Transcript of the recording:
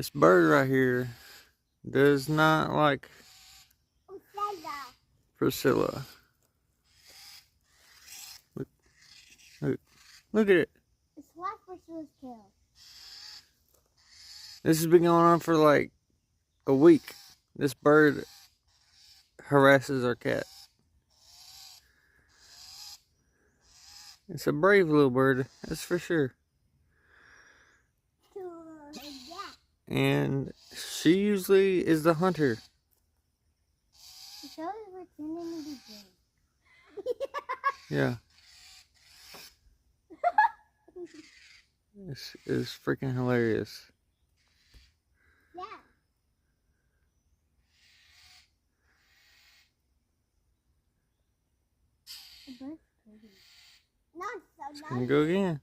This bird right here does not like Priscilla. Look, look at it. It's like Priscilla's tail. This has been going on for like a week. This bird harasses our cat. It's a brave little bird, that's for sure. And she usually is the hunter. Yeah. This is freaking hilarious. Yeah. The bird's pretty. It's gonna go again.